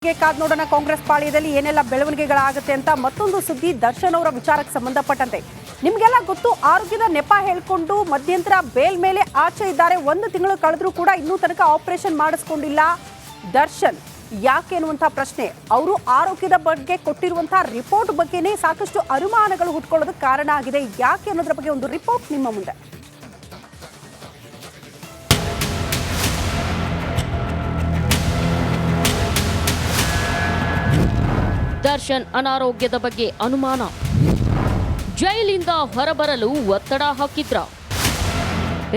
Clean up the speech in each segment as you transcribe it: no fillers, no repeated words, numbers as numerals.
ಕಾದ್ ನೋಡೋಣ ಕಾಂಗ್ರೆಸ್ ಪಾಳ್ಯದಲ್ಲಿ ಏನೆಲ್ಲ ಬೆಳವಣಿಗೆಗಳಾಗುತ್ತೆ ಅಂತ. ಮತ್ತೊಂದು ಸುದ್ದಿ ದರ್ಶನ್ ಅವರ ವಿಚಾರಕ್ಕೆ ಸಂಬಂಧಪಟ್ಟಂತೆ ನಿಮಗೆಲ್ಲ ಗೊತ್ತು, ಆರೋಗ್ಯದ ನೆಪ ಹೇಳ್ಕೊಂಡು ಮಧ್ಯಂತರ ಬೇಲ್ ಮೇಲೆ ಆಚೆ ಇದ್ದಾರೆ. 1 ತಿಂಗಳು ಕಳೆದ್ರೂ ಕೂಡ ಇನ್ನೂ ತನಕ ಆಪರೇಷನ್ ಮಾಡಿಸ್ಕೊಂಡಿಲ್ಲ ದರ್ಶನ್. ಯಾಕೆ ಅನ್ನುವಂಥ ಪ್ರಶ್ನೆ, ಅವರು ಆರೋಗ್ಯದ ಬಗ್ಗೆ ಕೊಟ್ಟಿರುವಂತಹ ರಿಪೋರ್ಟ್ ಬಗ್ಗೆನೇ ಸಾಕಷ್ಟು ಅನುಮಾನಗಳು ಹುಟ್ಕೊಳ್ಳೋದಕ್ಕೆ ಕಾರಣ ಆಗಿದೆ. ಯಾಕೆ ಅನ್ನೋದ್ರ ಬಗ್ಗೆ ಒಂದು ರಿಪೋರ್ಟ್ ನಿಮ್ಮ ಮುಂದೆ. ದರ್ಶನ್ ಅನಾರೋಗ್ಯದ ಬಗ್ಗೆ ಅನುಮಾನ, ಜೈಲಿಂದ ಹೊರಬರಲು ಒತ್ತಡ ಹಾಕಿದ್ರ?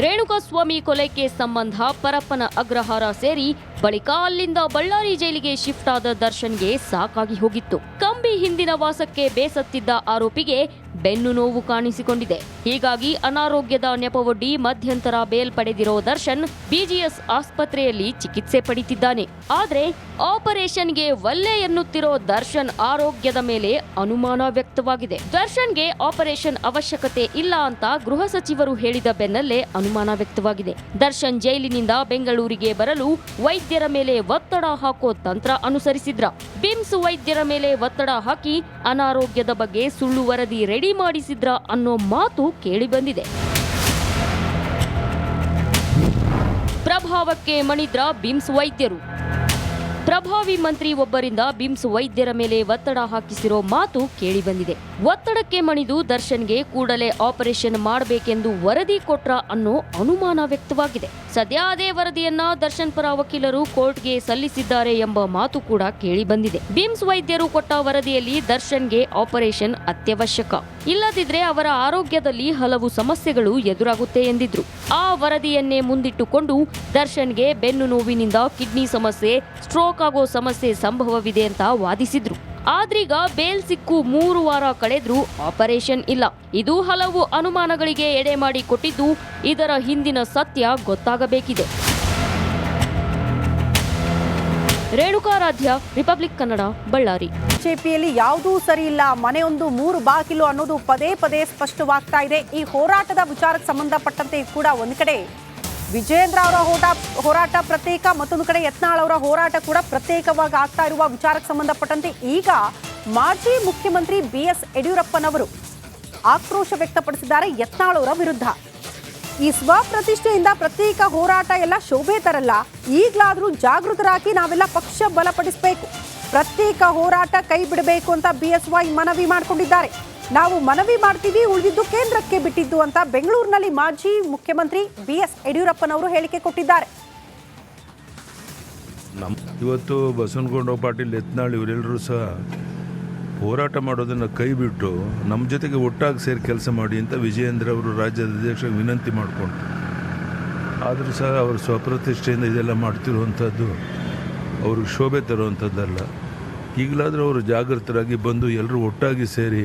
ರೇಣುಕಾಸ್ವಾಮಿ ಕೊಲೆ ಕೇಸ್ ಸಂಬಂಧ ಪರಪ್ಪನ ಅಗ್ರಹಾರ ಸೇರಿ ಬಳಿಕ ಅಲ್ಲಿಂದ ಬಳ್ಳಾರಿ ಜೈಲಿಗೆ ಶಿಫ್ಟ್ ಆದ ದರ್ಶನ್ಗೆ ಸಾಕಾಗಿ ಹೋಗಿತ್ತು. ಕಂಬಿ ಹಿಂದಿನ ವಾಸಕ್ಕೆ ಬೇಸತ್ತಿದ್ದ ಆರೋಪಿಗೆ ಬೆನ್ನು ನೋವು ಕಾಣಿಸಿಕೊಂಡಿದೆ. ಹೀಗಾಗಿ ಅನಾರೋಗ್ಯದ ನೆಪವೊಡ್ಡಿ ಮಧ್ಯಂತರ ಬೇಲ್ ಪಡೆದಿರೋ ದರ್ಶನ್ ಬಿಜಿಎಸ್ ಆಸ್ಪತ್ರೆಯಲ್ಲಿ ಚಿಕಿತ್ಸೆ ಪಡೆಯುತ್ತಿದ್ದಾನೆ. ಆದ್ರೆ ಆಪರೇಷನ್ಗೆ ಒಲ್ಲೆ ಎನ್ನುತ್ತಿರೋ ದರ್ಶನ್ ಆರೋಗ್ಯದ ಮೇಲೆ ಅನುಮಾನ ವ್ಯಕ್ತವಾಗಿದೆ. ದರ್ಶನ್ಗೆ ಆಪರೇಷನ್ ಅವಶ್ಯಕತೆ ಇಲ್ಲ ಅಂತ ಗೃಹ ಸಚಿವರು ಹೇಳಿದ ಬೆನ್ನಲ್ಲೇ ಅನುಮಾನ ವ್ಯಕ್ತವಾಗಿದೆ. ದರ್ಶನ್ ಜೈಲಿನಿಂದ ಬೆಂಗಳೂರಿಗೆ ಬರಲು ವೈದ್ಯರ ಮೇಲೆ ಒತ್ತಡ ಹಾಕೋ ತಂತ್ರ ಅನುಸರಿಸಿದ್ರ? ಬಿಮ್ಸ್ ವೈದ್ಯರ ಮೇಲೆ ಒತ್ತಡ ಹಾಕಿ ಅನಾರೋಗ್ಯದ ಬಗ್ಗೆ ಸುಳ್ಳು ವರದಿ ರೆಡಿ ಮಾಡಿಸಿದ್ರ ಅನ್ನೋ ಮಾತು ಕೇಳಿಬಂದಿದೆ. ಪ್ರಭಾವಕ್ಕೆ ಮಣಿದ್ರ ಬಿಮ್ಸ್ ವೈದ್ಯರು. ಪ್ರಭಾವಿ ಮಂತ್ರಿ ಒಬ್ಬರಿಂದ ಬಿಮ್ಸ್ ವೈದ್ಯರ ಮೇಲೆ ಒತ್ತಡ ಹಾಕಿಸಿರೋ ಮಾತು ಕೇಳಿಬಂದಿದೆ. ಒತ್ತಡಕ್ಕೆ ಮಣಿದು ದರ್ಶನ್ಗೆ ಕೂಡಲೇ ಆಪರೇಷನ್ ಮಾಡಬೇಕೆಂದು ವರದಿ ಕೊಟ್ರ ಅನ್ನೋ ಅನುಮಾನ ವ್ಯಕ್ತವಾಗಿದೆ. ಸದ್ಯ ಅದೇ ವರದಿಯನ್ನ ದರ್ಶನ್ ಪರ ವಕೀಲರು ಕೋರ್ಟ್ಗೆ ಸಲ್ಲಿಸಿದ್ದಾರೆ ಎಂಬ ಮಾತು ಕೂಡ ಕೇಳಿಬಂದಿದೆ. ಬಿಮ್ಸ್ ವೈದ್ಯರು ಕೊಟ್ಟ ವರದಿಯಲ್ಲಿ ದರ್ಶನ್ಗೆ ಆಪರೇಷನ್ ಅತ್ಯವಶ್ಯಕ, ಇಲ್ಲದಿದ್ರೆ ಅವರ ಆರೋಗ್ಯದಲ್ಲಿ ಹಲವು ಸಮಸ್ಯೆಗಳು ಎದುರಾಗುತ್ತೆ ಎಂದಿದ್ರು. ಆ ವರದಿಯನ್ನೇ ಮುಂದಿಟ್ಟುಕೊಂಡು ದರ್ಶನ್ಗೆ ಬೆನ್ನು ನೋವಿನಿಂದ ಕಿಡ್ನಿ ಸಮಸ್ಯೆ, ಸ್ಟ್ರೋಕ್ ಆಗೋ ಸಮಸ್ಯೆ ಸಂಭವವಿದೆ ಅಂತ ವಾದಿಸಿದ್ರು. ಆದ್ರೀಗ ಬೇಲ್ ಸಿಕ್ಕು 3 ವಾರ ಕಳೆದ್ರೂ ಆಪರೇಷನ್ ಇಲ್ಲ. ಇದು ಹಲವು ಅನುಮಾನಗಳಿಗೆ ಎಡೆ ಮಾಡಿ ಕೊಟ್ಟಿದ್ದು, ಇದರ ಹಿಂದಿನ ಸತ್ಯ ಗೊತ್ತಾಗಬೇಕಿದೆ. ರೇಣುಕಾರಾಧ್ಯ, ರಿಪಬ್ಲಿಕ್ ಕನ್ನಡ, ಬಳ್ಳಾರಿ. ಬಿಜೆಪಿಯಲ್ಲಿ ಯಾವುದೂ ಸರಿ ಇಲ್ಲ, ಮನೆಯೊಂದು 3 ಬಾಗಿಲು ಅನ್ನೋದು ಪದೇ ಪದೇ ಸ್ಪಷ್ಟವಾಗ್ತಾ ಇದೆ. ಈ ಹೋರಾಟದ ವಿಚಾರಕ್ಕೆ ಸಂಬಂಧಪಟ್ಟಂತೆ ಕೂಡ ಒಂದು ಕಡೆ ವಿಜಯೇಂದ್ರ ಅವರ ಹೋರಾಟ ಪ್ರತ್ಯೇಕ, ಮತ್ತೊಂದು ಕಡೆ ಯತ್ನಾಳ್ ಅವರ ಹೋರಾಟ ಕೂಡ ಪ್ರತ್ಯೇಕವಾಗಿ ಆಗ್ತಾ ಇರುವ ವಿಚಾರಕ್ಕೆ ಸಂಬಂಧಪಟ್ಟಂತೆ ಈಗ ಮಾಜಿ ಮುಖ್ಯಮಂತ್ರಿ BS ಯಡಿಯೂರಪ್ಪನವರು ಆಕ್ರೋಶ ವ್ಯಕ್ತಪಡಿಸಿದ್ದಾರೆ ಯತ್ನಾಳ್ ಅವರ ವಿರುದ್ಧ. ಈ ಸ್ವಪ್ರತಿಷ್ಠೆಯಿಂದ ಪ್ರತ್ಯೇಕ ಹೋರಾಟ ಎಲ್ಲ ಶೋಭೆ ತರಲ್ಲ, ಈಗಲಾದರೂ ಜಾಗೃತರಾಗಿ ನಾವೆಲ್ಲ ಪಕ್ಷ ಬಲಪಡಿಸಬೇಕು, ಪ್ರತ್ಯೇಕ ಹೋರಾಟ ಕೈ ಬಿಡಬೇಕು ಅಂತ BSY ಮನವಿ ಮಾಡಿಕೊಂಡಿದ್ದಾರೆ. ನಾವು ಮನವಿ ಮಾಡ್ತೀವಿ, ಉಳಿದಿದ್ದು ಕೇಂದ್ರಕ್ಕೆ ಬಿಟ್ಟಿದ್ದು ಅಂತ ಬೆಂಗಳೂರಿನಲ್ಲಿ ಮಾಜಿ ಮುಖ್ಯಮಂತ್ರಿ BS ಯಡಿಯೂರಪ್ಪನವರು ಹೇಳಿಕೆ ಕೊಟ್ಟಿದ್ದಾರೆ. ಇವತ್ತು ಬಸವನಗೌಡ ಪಾಟೀಲ್, ಯತ್ನಾಳ್ ಇವರೆಲ್ಲರೂ ಸಹ ಹೋರಾಟ ಮಾಡೋದನ್ನು ಕೈ ಬಿಟ್ಟು ನಮ್ಮ ಜೊತೆಗೆ ಒಟ್ಟಾಗಿ ಸೇರಿ ಕೆಲಸ ಮಾಡಿ ಅಂತ ವಿಜಯೇಂದ್ರ ಅವರು ರಾಜ್ಯದ ಅಧ್ಯಕ್ಷರಿಗೆ ವಿನಂತಿ ಮಾಡಿಕೊಂಡು, ಆದರೂ ಸಹ ಅವರು ಸ್ವಪ್ರತಿಷ್ಠೆಯಿಂದ ಇದೆಲ್ಲ ಮಾಡ್ತಿರುವಂಥದ್ದು ಅವ್ರಿಗೆ ಶೋಭೆ ತರುವಂಥದ್ದಲ್ಲ. ಈಗಲಾದರೂ ಅವರು ಜಾಗೃತರಾಗಿ ಬಂದು ಎಲ್ಲರೂ ಒಟ್ಟಾಗಿ ಸೇರಿ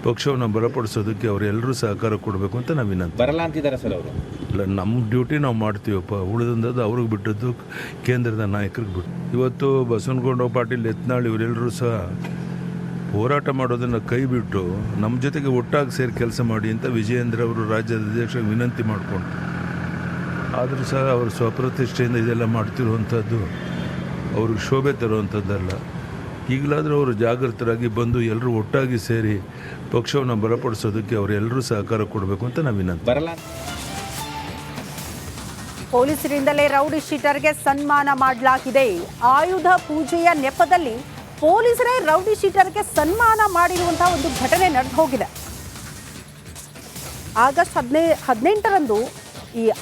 ಪಕ್ಷವನ್ನು ಬಲಪಡಿಸೋದಕ್ಕೆ ಅವರೆಲ್ಲರೂ ಸಹಕಾರ ಕೊಡಬೇಕು ಅಂತ ನಾವು ವಿನಂತಿ. ಬರಲ್ಲ ಅಂತಿದ್ದಾರೆ ಸರ್ ಅವರು. ಇಲ್ಲ, ನಮ್ಮ ಡ್ಯೂಟಿ ನಾವು ಮಾಡ್ತೀವಪ್ಪ, ಉಳಿದಂಥದ್ದು ಅವ್ರಿಗೆ ಬಿಟ್ಟದ್ದು ಕೇಂದ್ರದ ನಾಯಕರಿಗೆ ಬಿಟ್ಟು. ಇವತ್ತು ಬಸವನಗೌಡ ಪಾಟೀಲ್, ಯತ್ನಾಳ್ ಇವರೆಲ್ಲರೂ ಸಹ ಹೋರಾಟ ಮಾಡೋದನ್ನು ಕೈ ಬಿಟ್ಟು ನಮ್ಮ ಜೊತೆಗೆ ಒಟ್ಟಾಗಿ ಸೇರಿ ಕೆಲಸ ಮಾಡಿ ಅಂತ ವಿಜಯೇಂದ್ರ ಅವರು ರಾಜ್ಯದ ಅಧ್ಯಕ್ಷರಿಗೆ ವಿನಂತಿ ಮಾಡಿಕೊಂಡು, ಆದರೂ ಸಹ ಅವರು ಸ್ವಪ್ರತಿಷ್ಠೆಯಿಂದ ಇದೆಲ್ಲ ಮಾಡ್ತಿರುವಂಥದ್ದು ಅವ್ರಿಗೆ ಶೋಭೆ ತರುವಂಥದ್ದಲ್ಲ. ಈಗಲಾದರೂ ಅವರು ಜಾಗೃತರಾಗಿ ಬಂದು ಎಲ್ಲರೂ ಒಟ್ಟಾಗಿ ಸೇರಿ ಪಕ್ಷವನ್ನು ಬಲಪಡಿಸೋದಕ್ಕೆ ಅವರೆಲ್ಲರೂ ಸಹಕಾರ ಕೊಡಬೇಕು ಅಂತ ನಾವು ವಿನಂತಿ. ಬರಲ್ಲ. ಪೊಲೀಸರಿಂದಲೇ ರೌಡಿ ಶೀಟರ್ಗೆ ಸನ್ಮಾನ ಮಾಡಲಾಗಿದೆ. ಆಯುಧ ಪೂಜೆಯ ನೆಪದಲ್ಲಿ ಪೊಲೀಸರೇ ರೌಡಿ ಶೀಟರ್ಗೆ ಸನ್ಮಾನ ಮಾಡಿರುವಂತಹ ಒಂದು ಘಟನೆ ನಡೆದು ಹೋಗಿದೆ.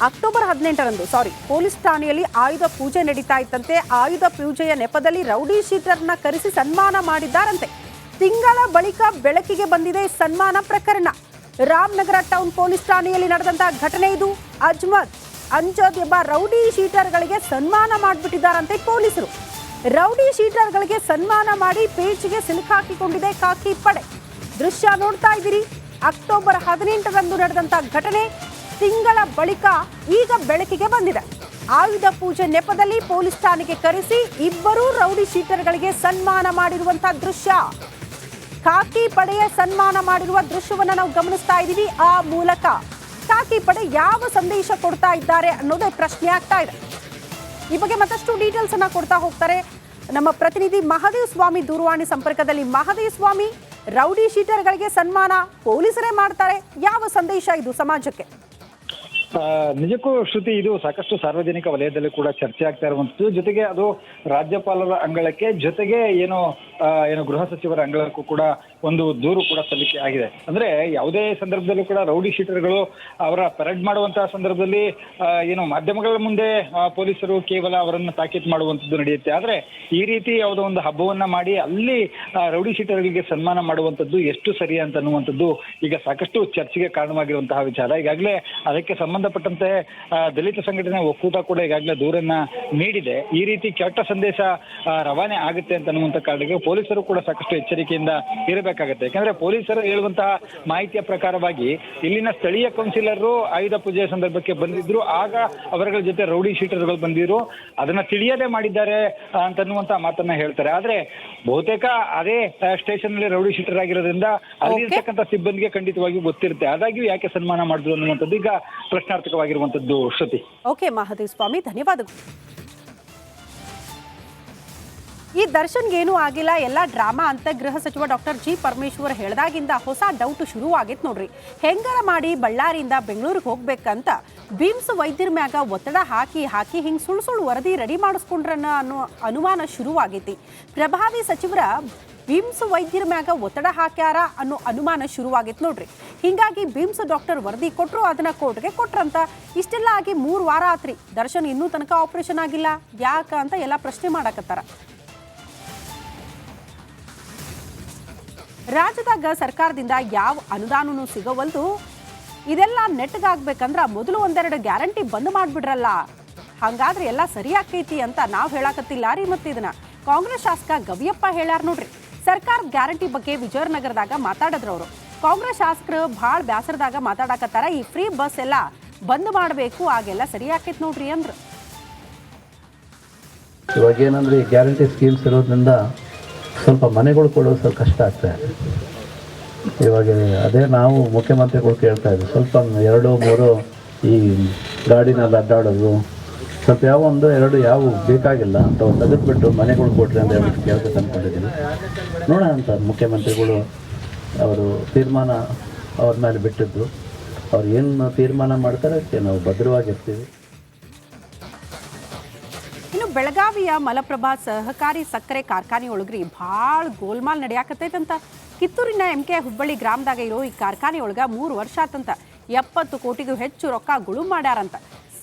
ಅಕ್ಟೋಬರ್ 18ರಂದು ಪೊಲೀಸ್ ಠಾಣೆಯಲ್ಲಿ ಆಯುಧ ಪೂಜೆ ನಡೀತಾ ಇತ್ತಂತೆ. ಆಯುಧ ಪೂಜೆಯ ನೆಪದಲ್ಲಿ ರೌಡಿ ಶೀಟರ್ನ ಕರೆಸಿ ಸನ್ಮಾನ ಮಾಡಿದ್ದಾರಂತೆ. ತಿಂಗಳ ಬಳಿಕ ಬೆಳಕಿಗೆ ಬಂದಿದೆ ಸನ್ಮಾನ ಪ್ರಕರಣ. ರಾಮನಗರ ಟೌನ್ ಪೊಲೀಸ್ ಠಾಣೆಯಲ್ಲಿ ನಡೆದಂತಹ ಘಟನೆ ಇದು. ಅಂಜದ್ ಎಂಬ ರೌಡಿ ಶೀಟರ್ಗಳಿಗೆ ಸನ್ಮಾನ ಮಾಡಿಬಿಟ್ಟಿದ್ದಾರಂತೆ ಪೊಲೀಸರು. ರೌಡಿ ಶೀಟರ್ಗಳಿಗೆ ಸನ್ಮಾನ ಮಾಡಿ ಪೇಚಿಗೆ ಸಿಲುಕಾಕಿಕೊಂಡಿದೆ ಖಾಕಿ ಪಡೆ. ದೃಶ್ಯ ನೋಡ್ತಾ ಇದ್ದೀರಿ. ಅಕ್ಟೋಬರ್ 18ರಂದು ನಡೆದಂತಹ ಘಟನೆ ತಿಂಗಳ ಬಳಿಕ ಈಗ ಬೆಳಕಿಗೆ ಬಂದಿದೆ. ಆಯುಧ ಪೂಜೆ ನೆಪದಲ್ಲಿ ಪೊಲೀಸ್ ಠಾಣೆಗೆ ಕರೆಸಿ ಇಬ್ಬರು ರೌಡಿ ಶೀಟರ್ಗಳಿಗೆ ಸನ್ಮಾನ ಮಾಡಿರುವಂತಹ ದೃಶ್ಯ, ಖಾಕಿ ಪಡೆಯ ಸನ್ಮಾನ ಮಾಡಿರುವ ದೃಶ್ಯವನ್ನ ನಾವು ಗಮನಿಸ್ತಾ ಇದ್ದೀವಿ. ಆ ಮೂಲಕ ಖಾಕಿ ಪಡೆ ಯಾವ ಸಂದೇಶ ಕೊಡ್ತಾ ಇದ್ದಾರೆ ಅನ್ನೋದೇ ಪ್ರಶ್ನೆ ಆಗ್ತಾ ಇದೆ. ಈ ಬಗ್ಗೆ ಮತ್ತಷ್ಟು ಡೀಟೇಲ್ಸ್ ಅನ್ನ ಕೊಡ್ತಾ ಹೋಗ್ತಾರೆ ನಮ್ಮ ಪ್ರತಿನಿಧಿ ಮಹದೇವ್ ಸ್ವಾಮಿ ದೂರವಾಣಿ ಸಂಪರ್ಕದಲ್ಲಿ. ಮಹದೇವ್ ಸ್ವಾಮಿ, ರೌಡಿ ಶೀಟರ್ಗಳಿಗೆ ಸನ್ಮಾನ ಪೊಲೀಸರೇ ಮಾಡ್ತಾರೆ, ಯಾವ ಸಂದೇಶ ಇದು ಸಮಾಜಕ್ಕೆ? ನಿಜಕ್ಕೂ ಶ್ರುತಿ, ಇದು ಸಾಕಷ್ಟು ಸಾರ್ವಜನಿಕ ವಲಯದಲ್ಲಿ ಕೂಡ ಚರ್ಚೆ ಆಗ್ತಾ ಇರುವಂತದ್ದು. ಜೊತೆಗೆ ಅದು ರಾಜ್ಯಪಾಲರ ಅಂಗಳಕ್ಕೆ, ಜೊತೆಗೆ ಏನು ಗೃಹ ಸಚಿವರ ಅಂಗಳಕ್ಕೂ ಕೂಡ ಒಂದು ದೂರು ಕೂಡ ಸಲ್ಲಿಕೆ ಆಗಿದೆ. ಅಂದ್ರೆ ಯಾವುದೇ ಸಂದರ್ಭದಲ್ಲೂ ಕೂಡ ರೌಡಿ ಶೀಟರ್ಗಳು ಅವರ ಪರೇಡ್ ಮಾಡುವಂತಹ ಸಂದರ್ಭದಲ್ಲಿ ಮಾಧ್ಯಮಗಳ ಮುಂದೆ ಪೊಲೀಸರು ಕೇವಲ ಅವರನ್ನು ತಾಕೀತು ಮಾಡುವಂಥದ್ದು ನಡೆಯುತ್ತೆ. ಆದ್ರೆ ಈ ರೀತಿ ಯಾವುದೋ ಒಂದು ಹಬ್ಬವನ್ನ ಮಾಡಿ ಅಲ್ಲಿ ರೌಡಿ ಶೀಟರ್ಗಳಿಗೆ ಸನ್ಮಾನ ಮಾಡುವಂಥದ್ದು ಎಷ್ಟು ಸರಿ ಅಂತ ಅನ್ನುವಂಥದ್ದು ಈಗ ಸಾಕಷ್ಟು ಚರ್ಚೆಗೆ ಕಾರಣವಾಗಿರುವಂತಹ ವಿಚಾರ. ಈಗಾಗಲೇ ಅದಕ್ಕೆ ಸಂಬಂಧಪಟ್ಟಂತೆ ದಲಿತ ಸಂಘಟನೆ ಒಕ್ಕೂಟ ಕೂಡ ಈಗಾಗಲೇ ದೂರನ್ನ ನೀಡಿದೆ. ಈ ರೀತಿ ಕೆಟ್ಟ ಸಂದೇಶ ರವಾನೆ ಆಗುತ್ತೆ ಅಂತ ಅನ್ನುವಂಥ ಕಾರಣಕ್ಕೆ ಪೊಲೀಸರು ಕೂಡ ಸಾಕಷ್ಟು ಎಚ್ಚರಿಕೆಯಿಂದ ಇರಬೇಕಾಗುತ್ತೆ. ಯಾಕಂದ್ರೆ ಪೊಲೀಸರು ಹೇಳುವಂತಹ ಮಾಹಿತಿಯ ಪ್ರಕಾರವಾಗಿ ಇಲ್ಲಿನ ಸ್ಥಳೀಯ ಕೌನ್ಸಿಲರ್ ಆಯುಧ ಪೂಜೆಯ ಸಂದರ್ಭಕ್ಕೆ ಬಂದಿದ್ರು, ಆಗ ಅವರ ಜೊತೆ ರೌಡಿ ಶೀಟರ್ಗಳು ಬಂದಿದ್ರು, ಅದನ್ನ ತಿಳಿಯದೆ ಮಾಡಿದ್ದಾರೆ ಅಂತನ್ನುವಂತ ಮಾತನ್ನ ಹೇಳ್ತಾರೆ. ಆದ್ರೆ ಬಹುತೇಕ ಅದೇ ಸ್ಟೇಷನ್ ನಲ್ಲಿ ರೌಡಿ ಶೀಟರ್ ಆಗಿರೋದ್ರಿಂದ ಅಲ್ಲಿರ್ತಕ್ಕಂಥ ಸಿಬ್ಬಂದಿಗೆ ಖಂಡಿತವಾಗಿಯೂ ಗೊತ್ತಿರುತ್ತೆ. ಆದಾಗ್ಯೂ ಯಾಕೆ ಸನ್ಮಾನ ಮಾಡಿದ್ರು ಅನ್ನುವಂಥದ್ದು ಈಗ ಪ್ರಶ್ನಾರ್ಥಕವಾಗಿರುವಂತದ್ದು. ಶ್ರುತಿ. ಓಕೆ ಮಹದೇವ್ ಸ್ವಾಮಿ, ಧನ್ಯವಾದಗಳು. ಈ ದರ್ಶನ್ಗೆ ಏನೂ ಆಗಿಲ್ಲ, ಎಲ್ಲ ಡ್ರಾಮಾ ಅಂತ ಗೃಹ ಸಚಿವ ಡಾಕ್ಟರ್ ಜಿ ಪರಮೇಶ್ವರ್ ಹೇಳಿದಾಗಿಂದ ಹೊಸ ಡೌಟ್ ಶುರುವಾಗಿತ್ತು ನೋಡ್ರಿ. ಹೆಂಗಾರ ಮಾಡಿ ಬಳ್ಳಾರಿಯಿಂದ ಬೆಂಗಳೂರಿಗೆ ಹೋಗ್ಬೇಕಂತ ಬಿಮ್ಸ್ ವೈದ್ಯರ ಮ್ಯಾಗ ಒತ್ತಡ ಹಾಕಿ ಹಿಂಗೆ ಸುಳ್ಳು ವರದಿ ರೆಡಿ ಮಾಡಿಸ್ಕೊಂಡ್ರನ್ನ ಅನ್ನೋ ಅನುಮಾನ ಶುರುವಾಗೈತಿ. ಪ್ರಭಾವಿ ಸಚಿವರ ಬಿಮ್ಸ್ ವೈದ್ಯರ ಮ್ಯಾಗ ಒತ್ತಡ ಹಾಕ್ಯಾರ ಅನ್ನೋ ಅನುಮಾನ ಶುರುವಾಗಿತ್ತು ನೋಡ್ರಿ. ಹಿಂಗಾಗಿ ಬಿಮ್ಸ್ ಡಾಕ್ಟರ್ ವರದಿ ಕೊಟ್ಟರು, ಅದನ್ನ ಕೋರ್ಟ್ಗೆ ಕೊಟ್ರಂತ. ಇಷ್ಟೆಲ್ಲ ಆಗಿ 3 ವಾರ ಆತ್ರಿ, ದರ್ಶನ್ ಇನ್ನೂ ತನಕ ಆಪರೇಷನ್ ಆಗಿಲ್ಲ, ಯಾಕ ಅಂತ ಎಲ್ಲ ಪ್ರಶ್ನೆ ಮಾಡಕತ್ತಾರ. ರಾಜ್ಯದಾಗ ಸರ್ಕಾರದಿಂದ ಯಾವ ಅನುದಾನನೂ ಸಿಗವಲ್ದು. ಇದೆಲ್ಲ ನೆಟ್ಗಾಗ್ಬೇಕಂದ್ರ ಮೊದಲು 1-2 ಗ್ಯಾರಂಟಿ ಬಂದ್ ಮಾಡ್ಬಿಡ್ರಲ್ಲ, ಹಂಗಾದ್ರೆ ಎಲ್ಲ ಸರಿ ಆಕೈತಿ ಅಂತ ನಾವು ಹೇಳಾಕತ್ತಿಲ್ಲ ರೀ. ಮತ್ತೆ ಇದನ್ನ ಕಾಂಗ್ರೆಸ್ ಶಾಸಕ ಗವಿಯಪ್ಪ ಹೇಳ್ಯಾರ ನೋಡ್ರಿ. ಸರ್ಕಾರದ ಗ್ಯಾರಂಟಿ ಬಗ್ಗೆ ವಿಜಯನಗರದಾಗ ಮಾತಾಡಿದ್ರು ಅವರು. ಕಾಂಗ್ರೆಸ್ ಶಾಸಕರು ಭಾಳ ಬ್ಯಾಸರದಾಗ ಮಾತಾಡಕತ್ತಾರ, ಈ ಫ್ರೀ ಬಸ್ ಎಲ್ಲ ಬಂದ್ ಮಾಡಬೇಕು, ಆಗೆಲ್ಲ ಸರಿ ಆಕೈತಿ ನೋಡ್ರಿ ಅಂದ್ರು. ಇವಾಗ ಏನಂದ್ರೆ ಈ ಗ್ಯಾರಂಟಿ ಸ್ಕೀಮ್ಸ್ ಇರೋದ್ರಿಂದ ಸ್ವಲ್ಪ ಮನೆಗಳು ಕೊಡೋದು ಸ್ವಲ್ಪ ಕಷ್ಟ ಆಗ್ತಾ ಇದೆ. ಇವಾಗ ಅದೇ ನಾವು ಮುಖ್ಯಮಂತ್ರಿಗಳು ಕೇಳ್ತಾ ಇದ್ವಿ, ಸ್ವಲ್ಪ 2-3 ಈ ಗಾಡಿನಲ್ಲಿ ಅಡ್ಡಾಡೋದು, ಸ್ವಲ್ಪ ಯಾವ 1-2 ಯಾವ ಬೇಕಾಗಿಲ್ಲ ಅಂತ ತೆಗೆದುಬಿಟ್ಟು ಮನೆಗಳು ಕೊಡ್ರಿ ಅಂತ ಹೇಳ್ಬಿಟ್ಟು ಕೇಳ್ಬೇಕು ಅಂದ್ಕೊಂಡಿದ್ದೀವಿ. ನೋಡೋಣ ಅಂತ ಮುಖ್ಯಮಂತ್ರಿಗಳು ಅವರು ತೀರ್ಮಾನ ಅವ್ರ ಮೇಲೆ ಬಿಟ್ಟಿದ್ದು, ಅವ್ರು ಏನು ತೀರ್ಮಾನ ಮಾಡ್ತಾರೆ ಅದಕ್ಕೆ ನಾವು ಭದ್ರವಾಗಿರ್ತೀವಿ. ಇನ್ನು ಬೆಳಗಾವಿಯ ಮಲಪ್ರಭಾ ಸಹಕಾರಿ ಸಕ್ಕರೆ ಕಾರ್ಖಾನೆಯೊಳಗ್ರಿ ಭಾಳ ಗೋಲ್ಮಾಲ್ ನಡೆಯಾಕತ್ತೈತಂತ. ಕಿತ್ತೂರಿನ MK ಹುಬ್ಬಳ್ಳಿ ಗ್ರಾಮದಾಗ ಇರೋ ಈ ಕಾರ್ಖಾನೆಯೊಳಗ 3 ವರ್ಷ ಆತಂತ. 70 ಕೋಟಿಗೂ ಹೆಚ್ಚು ರೊಕ್ಕ ಗುಳು ಮಾಡ್ಯಾರಂತ.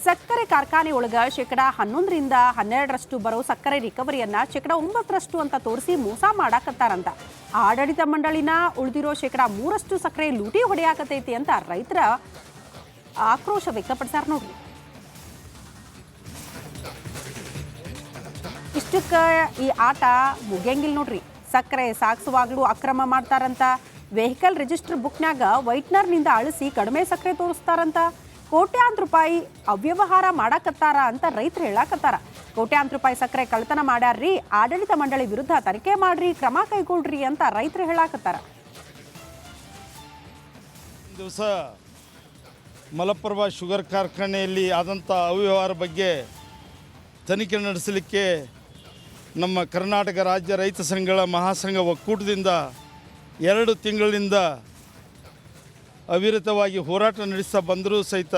ಸಕ್ಕರೆ ಕಾರ್ಖಾನೆಯೊಳಗ 11% 12% ಬರೋ ಸಕ್ಕರೆ ರಿಕವರಿಯನ್ನ 9% ಅಂತ ತೋರಿಸಿ ಮೋಸ ಮಾಡಾಕತ್ತಾರಂತ. ಆಡಳಿತ ಮಂಡಳಿನ ಉಳಿದಿರೋ 3% ಸಕ್ಕರೆ ಲೂಟಿ ಹೊಡೆಯಾಕತೈತಿ ಅಂತ ರೈತರ ಆಕ್ರೋಶ ವ್ಯಕ್ತಪಡಿಸ್ಯಾರ ನೋಡ್ರಿ. ಇಷ್ಟಕ್ಕೆ ಈ ಆಟ ಮುಗಿಯಂಗಿಲ್ಲ ನೋಡ್ರಿ. ಸಕ್ಕರೆ ಸಾಗಿಸುವಾಗಲೂ ಅಕ್ರಮ ಮಾಡ್ತಾರಂತ. ವೆಹಿಕಲ್ ರಿಜಿಸ್ಟರ್ ಬುಕ್ನಾಗ ವೈಟ್ನರ್ನಿಂದ ಅಳಿಸಿ ಕಡಿಮೆ ಸಕ್ಕರೆ ತೋರಿಸ್ತಾರಂತ. ಕೋಟ್ಯಾಂತರ ರೂಪಾಯಿ ಅವ್ಯವಹಾರ ಮಾಡಾಕತ್ತಾರ ಅಂತ ರೈತರು ಹೇಳಾಕತ್ತಾರ. ಕೋಟ್ಯಾಂತರ ರೂಪಾಯಿ ಸಕ್ಕರೆ ಕಳ್ತನ ಮಾಡ್ಯಾರ್ರಿ, ಆಡಳಿತ ಮಂಡಳಿ ವಿರುದ್ಧ ತನಿಖೆ ಮಾಡ್ರಿ, ಕ್ರಮ ಕೈಗೊಳ್ರಿ ಅಂತ ರೈತರು ಹೇಳಾಕತ್ತಾರ. ದಿವಸ ಮಲಪ್ರಭಾ ಶುಗರ್ ಕಾರ್ಖಾನೆಯಲ್ಲಿ ಆದಂಥ ಅವ್ಯವಹಾರ ಬಗ್ಗೆ ತನಿಖೆ ನಡೆಸಲಿಕ್ಕೆ ನಮ್ಮ ಕರ್ನಾಟಕ ರಾಜ್ಯ ರೈತ ಸಂಘಗಳ ಮಹಾಸಂಘ ಒಕ್ಕೂಟದಿಂದ 2 ತಿಂಗಳಿಂದ ಅವಿರತವಾಗಿ ಹೋರಾಟ ನಡೆಸ್ತಾ ಬಂದರೂ ಸಹಿತ